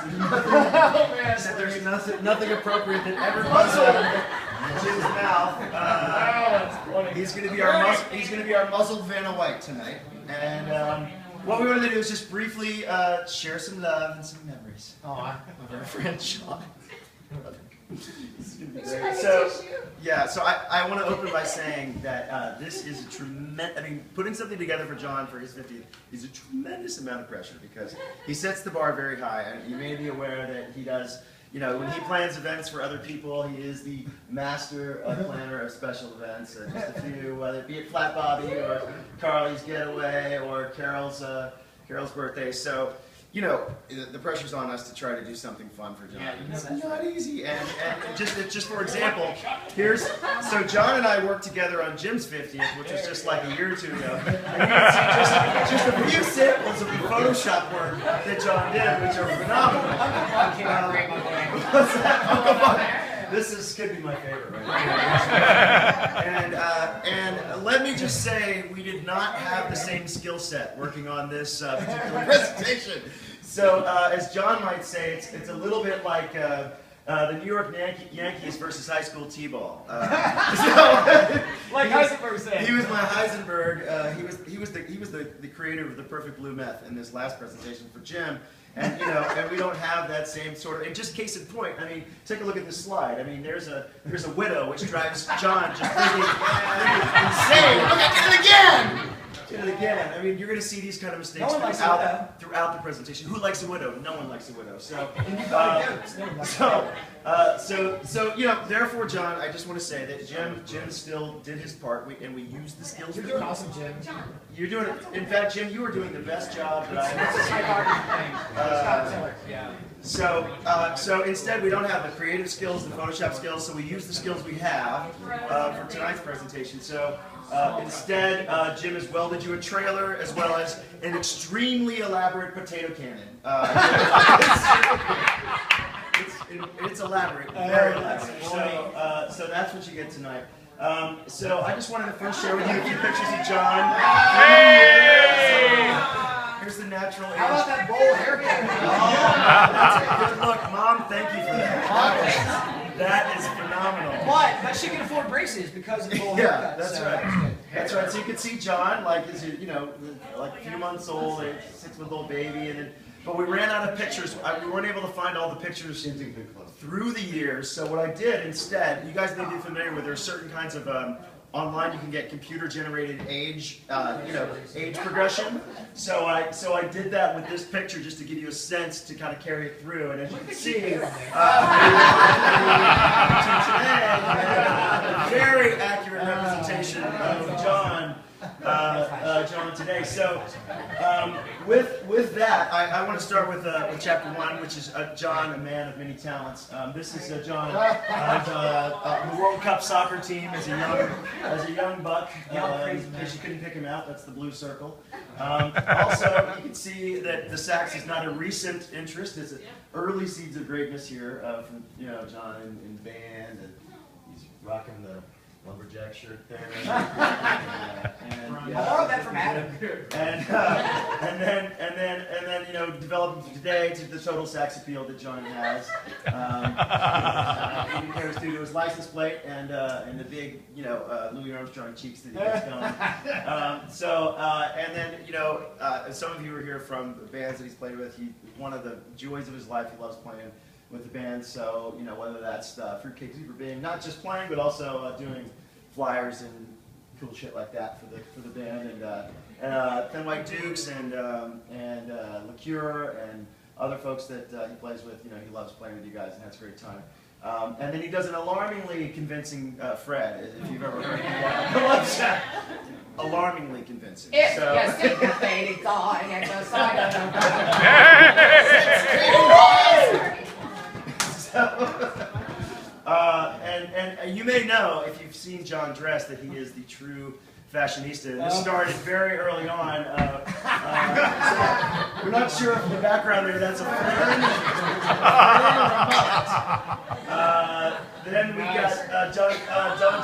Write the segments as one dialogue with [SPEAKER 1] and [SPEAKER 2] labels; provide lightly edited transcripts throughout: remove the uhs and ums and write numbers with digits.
[SPEAKER 1] Oh, man.
[SPEAKER 2] Said there's nothing appropriate that ever comes out of Jim's mouth. He's going to be our muzzled Vanna White tonight, and what we wanted to do is just briefly share some love and some memories of our friend Sean. So, yeah, so I want to open by saying that this is a tremendous, I mean, putting something together for John for his 50th is a tremendous amount of pressure because he sets the bar very high. And you may be aware that he does, you know, when he plans events for other people, he is the master planner of special events. Just a few, whether it be at Flat Bobby or Carly's Getaway or Carol's birthday. So, you know, the pressure's on us to try to do something fun for John. It's not easy. And just for example, so John and I worked together on Jim's 50th, which was just like a year or two ago. And you can see just a few samples of the Photoshop work that John did, which are phenomenal. What's that? Uncle Buck. This could be my favorite right now. And let me just say, we did not have the same skill set working on this particular presentation. So, as John might say, it's a little bit like the New York Yankees versus high school t-ball.
[SPEAKER 1] Like Heisenberg said.
[SPEAKER 2] He was my Heisenberg. He was the creator of the perfect blue meth in this last presentation for Jim. And you know, and we don't have that same sort of. And just case in point, I mean, take a look at this slide. I mean, there's a widow which drives John just thinking insane. Look, I did it again. Did it again. I mean, you're going to see these kind of mistakes throughout the presentation. Who likes a widow? No one likes a widow. So, so you know, therefore, John, I just want to say that Jim still did his part, and we used the skills.
[SPEAKER 1] You're doing awesome, Jim.
[SPEAKER 2] You're doing it. In fact, Jim, you are doing the best job that I've ever seen. So instead, we don't have the creative skills, the Photoshop skills, so we use the skills we have for tonight's presentation. So instead, Jim has welded you a trailer as well as an extremely elaborate potato cannon. It's elaborate, very elaborate. So that's what you get tonight. So I just wanted to first share with you a few pictures of John. Here's the natural age.
[SPEAKER 1] How about that bowl haircut?
[SPEAKER 2] That's a good look. Mom, thank you for that. That is phenomenal.
[SPEAKER 1] But she can afford braces because of the bowl haircut.
[SPEAKER 2] That's right. That's right. So you can see John, like, as you know, like a few months old, a 6-month-old baby, and then. But we ran out of pictures. We weren't able to find all the pictures through the years. So what I did instead, you guys may be familiar with, there's certain kinds of online you can get computer-generated age, age progression. So I did that with this picture just to give you a sense to kind of carry it through. And as you can see, today, a very accurate representation of John today. So with that, I want to start with chapter 1, which is John, a man of many talents. This is John, the World Cup soccer team as a young buck. In case you couldn't pick him out, that's the blue circle. Also, you can see that the sax is not a recent interest; it's early seeds of greatness here from John in the band, and he's rocking the lumberjack shirt there.
[SPEAKER 1] I borrowed that from Adam.
[SPEAKER 2] And then developing today to the total sax appeal that John has. He compares to his license plate and the big Louis Armstrong cheeks that he gets going. And then some of you are here from the bands that he's played with. One of the joys of his life. He loves playing with the band, so whether that's Fruitcake Super Bing, not just playing, but also doing flyers and cool shit like that for the band, and Thin White Dukes and Liqueur and other folks that he plays with. He loves playing with you guys, and that's a great time. And then he does an alarmingly convincing Fred, if you've ever heard him. Alarmingly convincing.
[SPEAKER 3] If you see the faded guy at the side
[SPEAKER 2] and you may know, if you've seen John dress, that he is the true fashionista. This started very early on. So we're not sure if the background there, that's a fern. Then we got John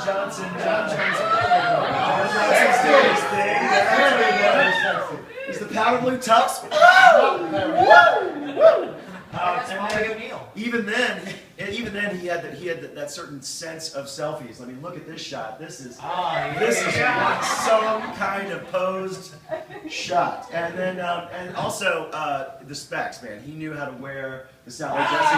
[SPEAKER 2] Johnson. John Johnson's doing his thing. He's the powder blue tux. Woo! Woo! Woo! And
[SPEAKER 1] Shea O'Neal.
[SPEAKER 2] Even then, he had that certain sense of selfies. I mean, look at this shot. This is like some kind of posed shot. And then and also the specs, man. He knew how to wear the Sally Jesse glasses.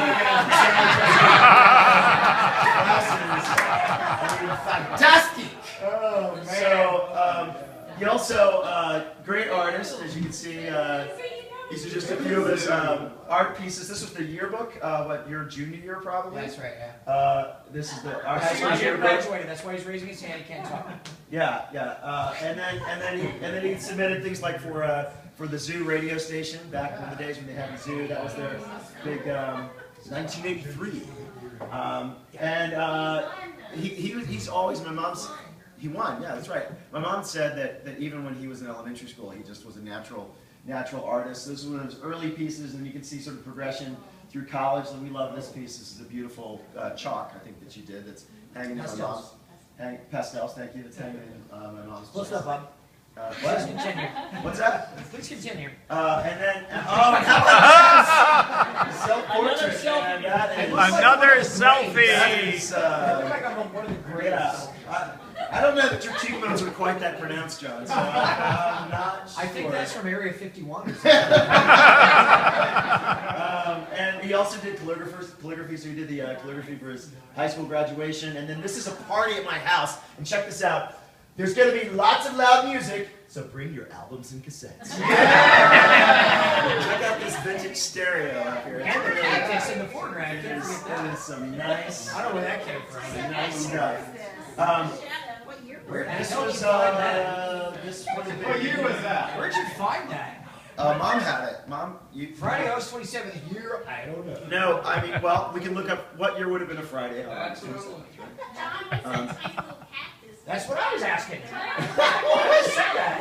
[SPEAKER 2] Fantastic. Oh man. So he also great artist, as you can see. These are just a few of his art pieces. This was the yearbook, your junior year probably?
[SPEAKER 1] That's right, yeah.
[SPEAKER 2] This is our high school yearbook.
[SPEAKER 1] Graduated, that's why he's raising his hand, he can't talk.
[SPEAKER 2] Yeah. And then he submitted things like for the Zoo radio station, back in the days when they had the Zoo. That was their big 1983. He's always, he won, yeah, that's right. My mom said that even when he was in elementary school, he just was a natural artist. This is one of his early pieces, and you can see sort of progression through college, and we love this piece. This is a beautiful chalk, I think, that you did, that's hanging in my mom's. Pastels, thank you, that's hanging in my mom's
[SPEAKER 1] What's
[SPEAKER 2] place.
[SPEAKER 1] up, Bob?
[SPEAKER 2] What?
[SPEAKER 1] Please continue.
[SPEAKER 2] What's that?
[SPEAKER 1] Please continue.
[SPEAKER 2] And then, how about this? Self-portrait.
[SPEAKER 4] Another selfie.
[SPEAKER 2] That is,
[SPEAKER 1] I look like I'm on one of the greats.
[SPEAKER 2] yeah. I don't know that your cheekbones are quite that pronounced, John, so I'm not sure.
[SPEAKER 1] I think that's from Area 51 or something.
[SPEAKER 2] And he also did calligraphy, so he did the calligraphy for his high school graduation. And then this is a party at my house, and check this out. There's going to be lots of loud music, so bring your albums and cassettes. Check out this vintage stereo up here.
[SPEAKER 1] And the cactus in the foreground.
[SPEAKER 2] It is some nice,
[SPEAKER 1] I don't know where that came from.
[SPEAKER 2] nice stuff. This was,
[SPEAKER 4] What year was that?
[SPEAKER 1] Where'd you find that?
[SPEAKER 2] Mom had it. Mom, you.
[SPEAKER 1] Friday, August 27th, year, I don't know.
[SPEAKER 2] No, I mean, well, we can look up what year would have been a Friday.
[SPEAKER 1] That's what I was asking.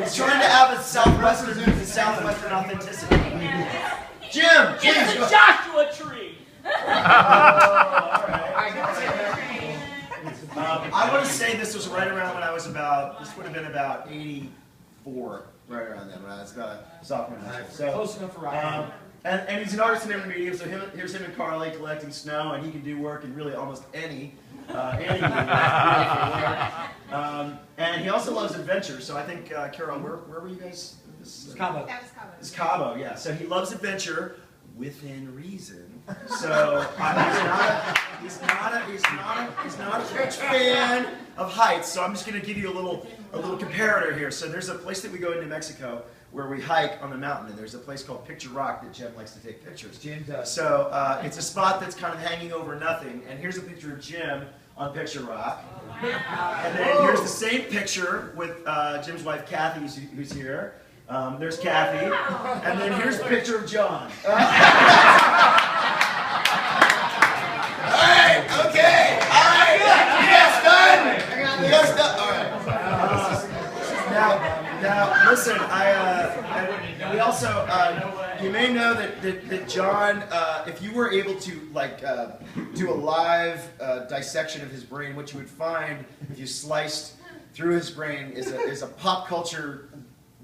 [SPEAKER 2] He's trying to have a southwestern authenticity. Jim,
[SPEAKER 5] It's a Joshua tree.
[SPEAKER 2] I want to say this was right around when I was this would have been about 84, right around then, when I was a sophomore in high school. So,
[SPEAKER 1] Close enough for rock.
[SPEAKER 2] and he's an artist in every medium, so here's him and Carly collecting snow, and he can do work in really almost any medium. And he also loves adventure, so I think, Carol, where were you guys?
[SPEAKER 1] It's Cabo.
[SPEAKER 6] That was Cabo.
[SPEAKER 2] It's Cabo, yeah. So he loves adventure within reason. So he's not a huge fan of heights. So I'm just going to give you a little comparator here. So there's a place that we go into Mexico where we hike on the mountain, and there's a place called Picture Rock that Jim likes to take pictures.
[SPEAKER 1] Jim does.
[SPEAKER 2] So it's a spot that's kind of hanging over nothing. And here's a picture of Jim on Picture Rock. And then here's the same picture with Jim's wife Kathy, who's here. There's Kathy. And then here's a picture of John. Alright, okay. Alright. You guys done? You guys done? Alright. Now, listen, we also, you may know that John, if you were able to do a live dissection of his brain, what you would find if you sliced through his brain is a pop culture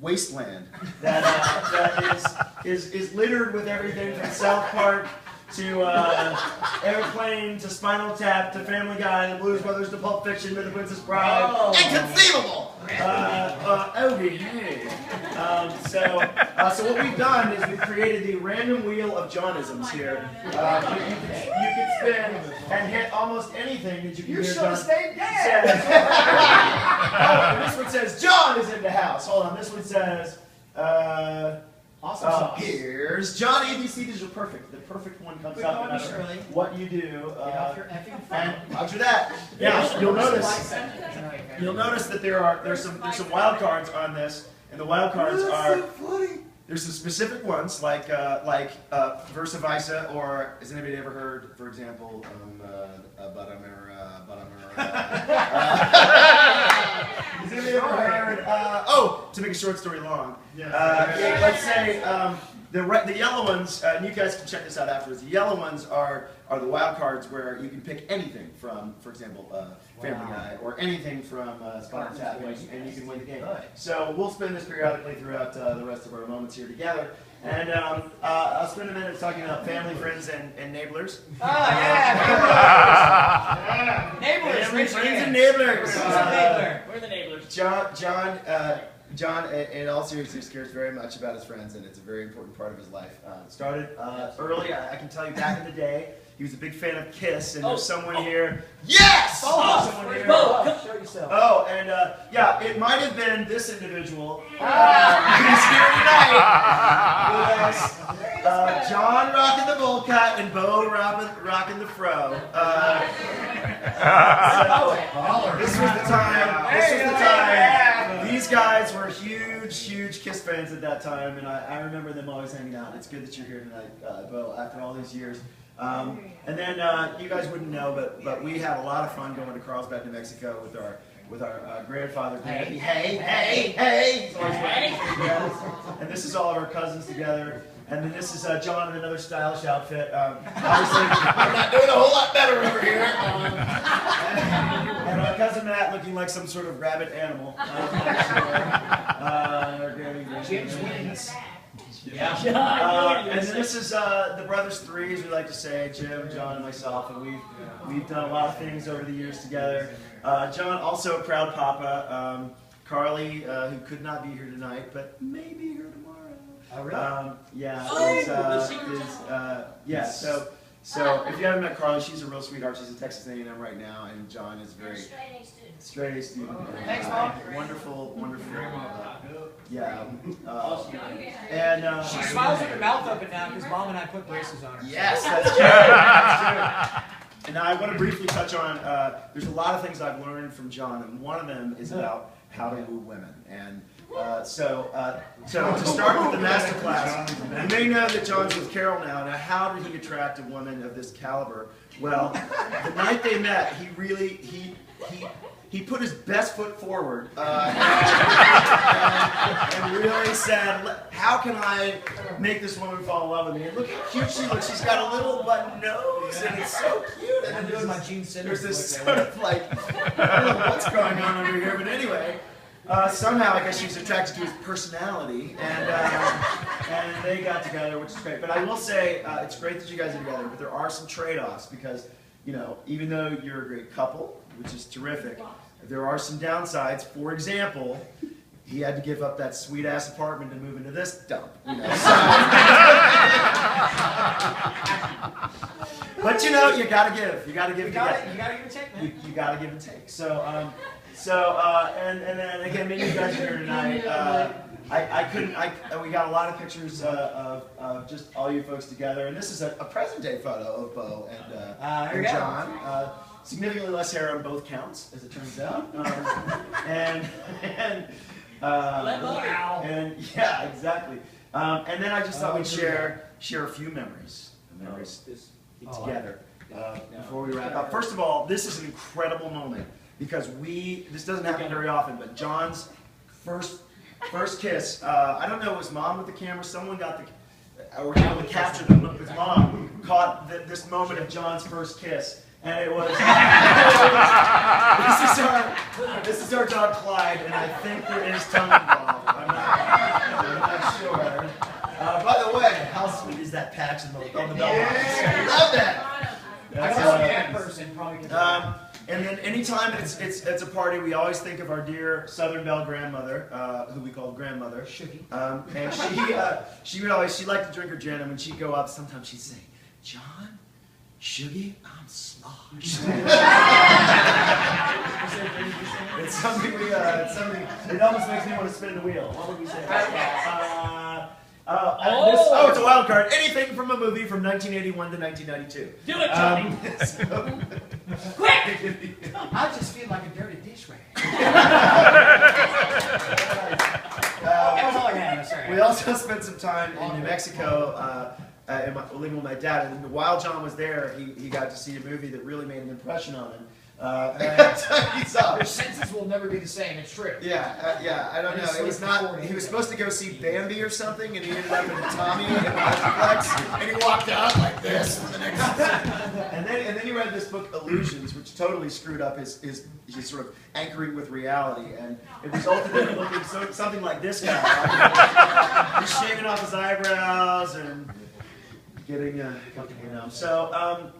[SPEAKER 2] wasteland that is littered with everything from South Park to Airplane to Spinal Tap to Family Guy to Blues Brothers to Pulp Fiction to The Princess Bride. Inconceivable! Okay. So what we've done is we've created the random wheel of Johnisms here. You can spin and hit almost anything that you can
[SPEAKER 1] You
[SPEAKER 2] hear
[SPEAKER 1] should have
[SPEAKER 2] John
[SPEAKER 1] stayed
[SPEAKER 2] say.
[SPEAKER 1] dead.
[SPEAKER 2] Oh, and this one says John is in the house. Hold on, this one says
[SPEAKER 1] Awesome sauce.
[SPEAKER 2] here's John ABC. These are perfect. The perfect one comes
[SPEAKER 1] Quick
[SPEAKER 2] up no
[SPEAKER 1] on me,
[SPEAKER 2] matter
[SPEAKER 1] Shirley.
[SPEAKER 2] what you do.
[SPEAKER 1] Get off your effing phone.
[SPEAKER 2] And after that, yeah, you'll notice. You'll notice that there's some wild cards on this, and the wild cards are there's some specific ones like Versa Visa, or has anybody ever heard, for example, has anybody ever heard? To make a short story long. Let's say the yellow ones, and you guys can check this out afterwards. The yellow ones are the wild cards where you can pick anything from, for example, Family Guy, or anything from Spinal Tap, and you can win the game. So we'll spin this periodically throughout the rest of our moments here together. And I'll spend a minute talking about family, friends, and neighbors.
[SPEAKER 1] Oh, yeah. Neighbors.
[SPEAKER 2] Family,
[SPEAKER 1] Rich
[SPEAKER 2] friends,
[SPEAKER 1] kids.
[SPEAKER 2] and neighbors.
[SPEAKER 1] Who's a neighbor?
[SPEAKER 5] We're the neighbors.
[SPEAKER 2] John, in all seriousness, cares very much about his friends, and it's a very important part of his life. Started early. I can tell you, back in the day, he was a big fan of Kiss, and there's someone here. Yes! Someone here.
[SPEAKER 1] Show yourself.
[SPEAKER 2] Oh, and yeah, it might have been this individual who's here tonight with us. John rocking the bowl cut and Bo rocking the fro. This was the time. These guys were huge Kiss fans at that time, and I remember them always hanging out. It's good that you're here tonight, Bo, after all these years. And then you guys wouldn't know, but we had a lot of fun going to Carlsbad, New Mexico with our grandfather. Hey! He's always waiting for you guys. And this is all of our cousins together. And then this is John in another stylish outfit. Obviously, we're not doing a whole lot better over here. And our cousin Matt looking like some sort of rabid animal. Our granny
[SPEAKER 1] Jim's wings.
[SPEAKER 2] Yeah. And then this is the Brothers Three, as we like to say, Jim, John, and myself, and we've done a lot of things over the years together. John, also a proud papa. Carly, who could not be here tonight, but may be here tomorrow.
[SPEAKER 1] Oh, really?
[SPEAKER 2] Yeah.
[SPEAKER 5] Oh,
[SPEAKER 2] So if you haven't met Carly, she's a real sweetheart. She's at Texas A&M right now, and John is very straight A student.
[SPEAKER 1] Thanks, Mom.
[SPEAKER 2] Wonderful. Yeah.
[SPEAKER 1] And she smiles with her mouth open now because Mom and I put braces on her.
[SPEAKER 2] Yes, that's true. That's true. And now I want to briefly touch on, there's a lot of things I've learned from John, and one of them is about how to woo women. And so to start with the master class, you may know that John's with Carol now. Now, how did he attract a woman of this caliber? Well, the night they met, he put his best foot forward and really said, how can I make this woman fall in love with me? And look how cute she looks. She's got a little button nose, and it's so cute. And
[SPEAKER 1] I'm doing my Gene Simmons.
[SPEAKER 2] there's this sort of like, I don't know what's going on over here, but anyway, somehow I guess she was attracted to his personality, and they got together, which is great. But I will say, it's great that you guys are together, but there are some trade-offs because, even though you're a great couple, which is terrific, there are some downsides. For example, he had to give up that sweet-ass apartment to move into this dump. But you gotta give. You gotta give.
[SPEAKER 1] You gotta give and take, man.
[SPEAKER 2] You gotta give and take. So and then again, maybe you guys are here tonight. We got a lot of pictures of just all you folks together, and this is a present-day photo of Bo and John. Significantly less hair on both counts, as it turns out. And yeah, exactly. And then I just thought we'd share a few memories together before we wrap up. First of all, this is an incredible moment because this doesn't happen very often, but John's first kiss. I don't know, was Mom with the camera? Someone got or able to capture his mom caught this moment of John's first kiss. And it was, this is our dog Clyde, and I think there is tongue involved. I'm not sure. By the way, how sweet is that patch on the belt box? I love that.
[SPEAKER 1] That's a cat person, probably.
[SPEAKER 2] And then anytime it's a party, we always think of our dear Southern Belle grandmother, who we called grandmother.
[SPEAKER 1] Shuggy.
[SPEAKER 2] And she liked to drink her gin, and when she'd go up, sometimes she'd say, "John, Shuggy, I'm sloshed." It's something it almost makes me want to spin the wheel. What would we say? It's a wild card. Anything from a movie from 1981 to 1992.
[SPEAKER 5] Do it, Johnny. Quick!
[SPEAKER 1] I just feel like a dirty dish rag. That was all I had. Sorry.
[SPEAKER 2] We also spent some time in New Mexico. Living with my dad, and while John was there, he got to see a movie that really made an impression on him.
[SPEAKER 1] Your senses will never be the same. It's true.
[SPEAKER 2] Yeah. I don't know. It was not. He was supposed to go see Bambi or something, and he ended up in Tommy and Multiplex, and he walked out like this. And then he read this this book Illusions, which totally screwed up his sort of anchoring with reality, and it resulted in him looking something like this guy. He's shaving off his eyebrows and getting, So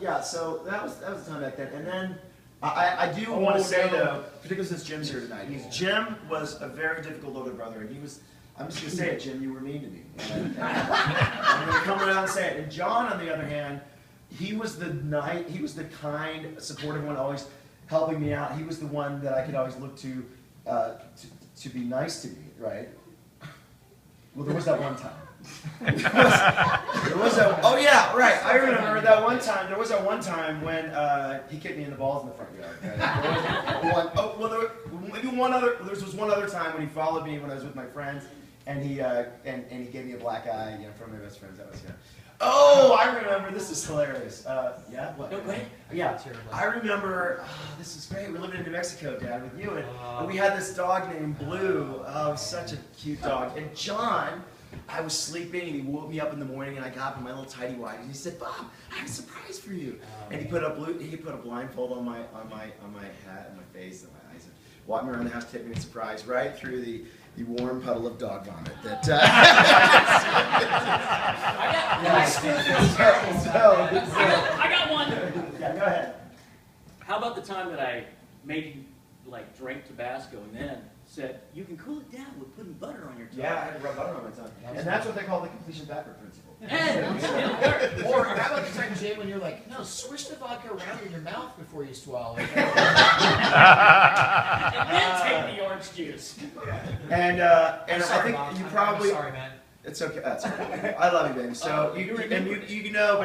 [SPEAKER 2] yeah, so that was the time back then, and then. I do want to say though, particularly since Jim's here tonight, Jim was a very difficult older brother, and he was. I'm just gonna say it, Jim. You were mean to me. And I'm gonna come around and say it. And John, on the other hand, he was the kind, supportive one, always helping me out. He was the one that I could always look to be nice to me, right? Well, there was that one time. Oh yeah, right. I remember that one time. There was that one time when he kicked me in the balls in the front yard. Right? There was one other time when he followed me when I was with my friends, and he gave me a black eye, in front of my best friends. That was Oh, I remember. This is hilarious. Yeah. What?
[SPEAKER 1] No, go ahead.
[SPEAKER 2] Yeah. I remember. Oh, this is great. We're living in New Mexico, Dad, with you, and we had this dog named Blue. Oh, such a cute dog. And John. I was sleeping and he woke me up in the morning and I got up in my little tidy whities and he said, "Bob, I have a surprise for you." And he put a blindfold on my hat and my face and my eyes and walked me around the house, taking me a surprise right through the warm puddle of dog vomit that
[SPEAKER 5] I got one.
[SPEAKER 2] Yeah, go ahead.
[SPEAKER 5] How about the time that I made you drink Tabasco and then said you can cool it down with putting butter on your tongue?
[SPEAKER 2] Yeah, I had to rub butter on my tongue. And that's what they call the completion backward principle.
[SPEAKER 3] Or how about the time, Jay, when you're like, no, swish the vodka around in your mouth before you swallow it.
[SPEAKER 5] And then take the orange juice.
[SPEAKER 2] And I think
[SPEAKER 1] Mom.
[SPEAKER 2] you probably.
[SPEAKER 1] I'm sorry, man.
[SPEAKER 2] It's okay. That's okay. I love you, baby. So you know,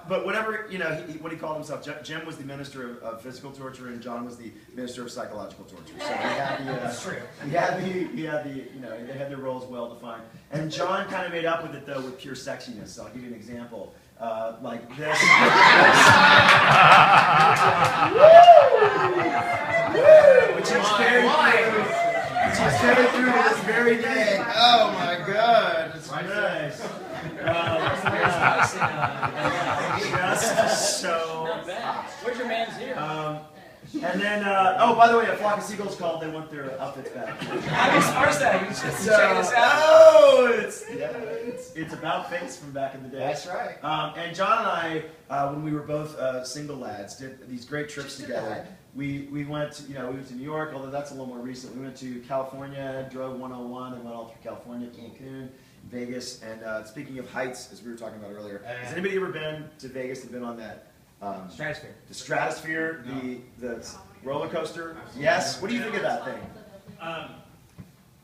[SPEAKER 2] but whatever what he called himself. Jim was the minister of physical torture, and John was the minister of psychological torture. So
[SPEAKER 1] That's true.
[SPEAKER 2] he had the they had their roles well defined. And John kind of made up with it though with pure sexiness. So I'll give you an example. Like this. Which is carried through to this very day. Oh my God, it's nice. Just so.
[SPEAKER 5] Not bad. Where's your man's here?
[SPEAKER 2] And then, oh, by the way, a flock of seagulls called. They want their outfits back.
[SPEAKER 1] How's that? You just
[SPEAKER 2] So,
[SPEAKER 1] checking this out?
[SPEAKER 2] oh, it's about face from back in the day.
[SPEAKER 3] That's right.
[SPEAKER 2] And John and I, when we were both single lads, did these great trips together. We went to, we went to New York, although that's a little more recent. We went to California, drove 101, and went all through California, Cancun, Vegas. And speaking of heights, as we were talking about earlier, has anybody ever been to Vegas and been on that?
[SPEAKER 1] Stratosphere.
[SPEAKER 2] The Stratosphere, the roller coaster. Yes. What do you think of that thing?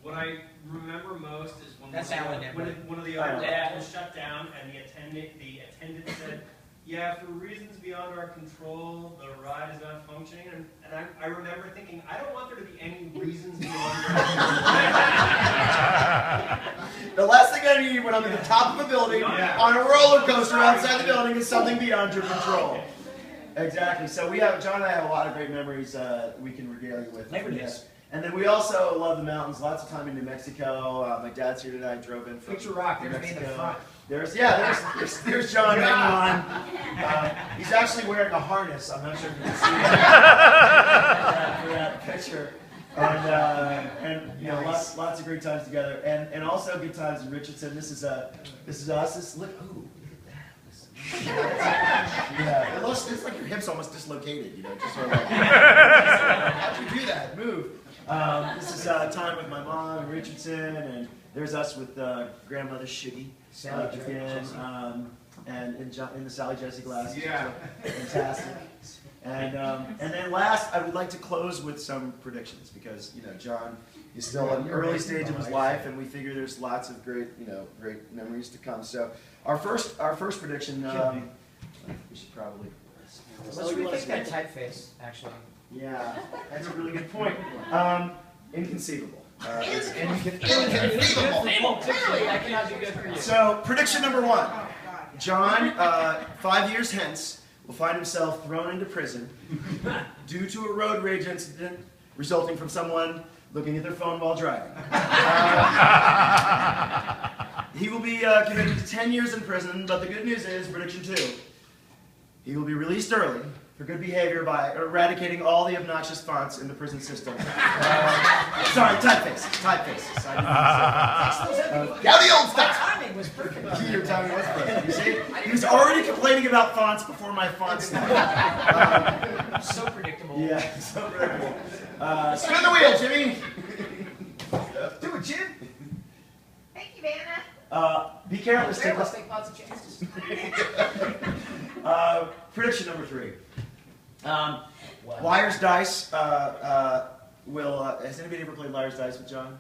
[SPEAKER 6] What I remember most is when
[SPEAKER 1] That's
[SPEAKER 6] one
[SPEAKER 1] Alan
[SPEAKER 6] of the other rides was shut down, and the attendant said, "Yeah, for reasons beyond our control, the ride is not functioning." And I remember thinking, I don't want there to be any reasons beyond our control.
[SPEAKER 2] The last thing I need when I'm at the top of a building on a roller coaster outside the building is something beyond your control. Exactly. So John and I have a lot of great memories we can regale you with.
[SPEAKER 1] Labor Days.
[SPEAKER 2] And then we also love the mountains. Lots of time in New Mexico. My dad's here tonight. Drove in from
[SPEAKER 3] Picture Rock,
[SPEAKER 2] New
[SPEAKER 3] there's me in the
[SPEAKER 2] Mexico.
[SPEAKER 3] front.
[SPEAKER 2] There's John hanging on. He's actually wearing a harness. I'm not sure if you can see that for that picture. And lots of great times together, and also good times in Richardson. This is us. Look yeah, it's like your hips almost dislocated. Just sort of like, how'd you do that? Move. This is time with my mom in Richardson, and there's us with grandmother Shiggy. And in the Sally Jesse glass. Yeah. Fantastic. And then last, I would like to close with some predictions because John is still at an early stage of his life, and we figure there's lots of great memories to come. So our first prediction, we should probably.
[SPEAKER 3] Let's rethink that typeface, actually.
[SPEAKER 2] Yeah, that's a really good point. Inconceivable. So, prediction number 1. John, 5 years hence, will find himself thrown into prison due to a road rage incident resulting from someone looking at their phone while driving. He will be committed to 10 years in prison, but the good news is, prediction 2, He will be released early for good behavior by eradicating all the obnoxious fonts in the prison system. Sorry, typefaces. Typefaces. Now the old
[SPEAKER 3] My
[SPEAKER 2] stuff.
[SPEAKER 3] timing was perfect.
[SPEAKER 2] Your timing was perfect. You see? He was already complaining about fonts before my font started.
[SPEAKER 3] So predictable.
[SPEAKER 2] Yeah, so predictable. Spin the wheel, Jimmy.
[SPEAKER 3] Do it, Jim.
[SPEAKER 7] Thank you, Vanna.
[SPEAKER 2] Be careless.
[SPEAKER 3] There, let's take lots of chances.
[SPEAKER 2] Prediction number 3. Liar's Dice will. Has anybody ever played Liar's Dice with John?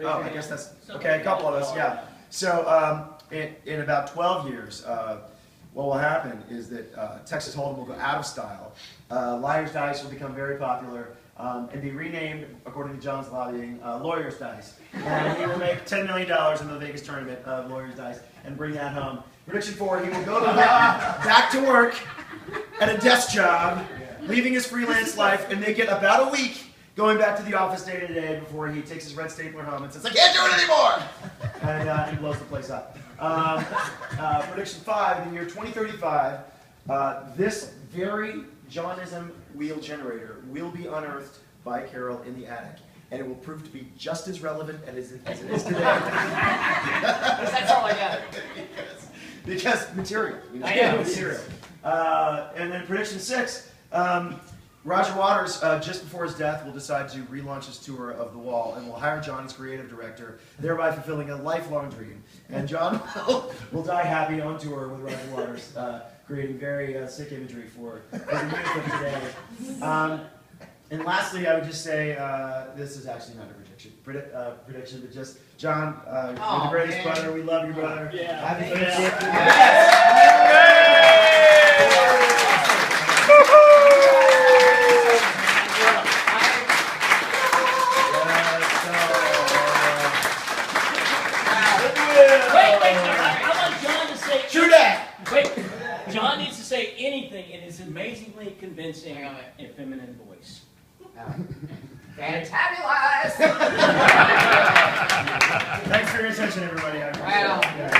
[SPEAKER 2] Oh, I guess that's okay. A couple of us, yeah. So in about 12 years, what will happen is that Texas Hold'em will go out of style. Liar's Dice will become very popular. And be renamed, according to John's lobbying, Lawyer's Dice. And he will make $10 million in the Vegas tournament of Lawyer's Dice and bring that home. Prediction 4, he will go back to work at a desk job, leaving his freelance life, and make it about a week going back to the office day to day before he takes his red stapler home and says, I can't do it anymore! And he blows the place up. Prediction 5, in the year 2035, this very Johnism wheel generator will be unearthed by Carol in the attic, and it will prove to be just as relevant as it is today.
[SPEAKER 3] That's all I got.
[SPEAKER 2] Because material. You know,
[SPEAKER 3] I know.
[SPEAKER 2] material. And then prediction 6, Roger Waters, just before his death, will decide to relaunch his tour of The Wall and will hire John as creative director, thereby fulfilling a lifelong dream. And John will die happy on tour with Roger Waters, creating very sick imagery for the youth of today. And lastly, I would just say, this is actually not a prediction, but just, John, you're the greatest brother. We love you, brother.
[SPEAKER 5] Yeah.
[SPEAKER 2] Happy
[SPEAKER 5] Wait, I want John to say.
[SPEAKER 2] True that.
[SPEAKER 5] Wait, John needs to say anything in his amazingly convincing and feminine voice.
[SPEAKER 3] Fantabulous!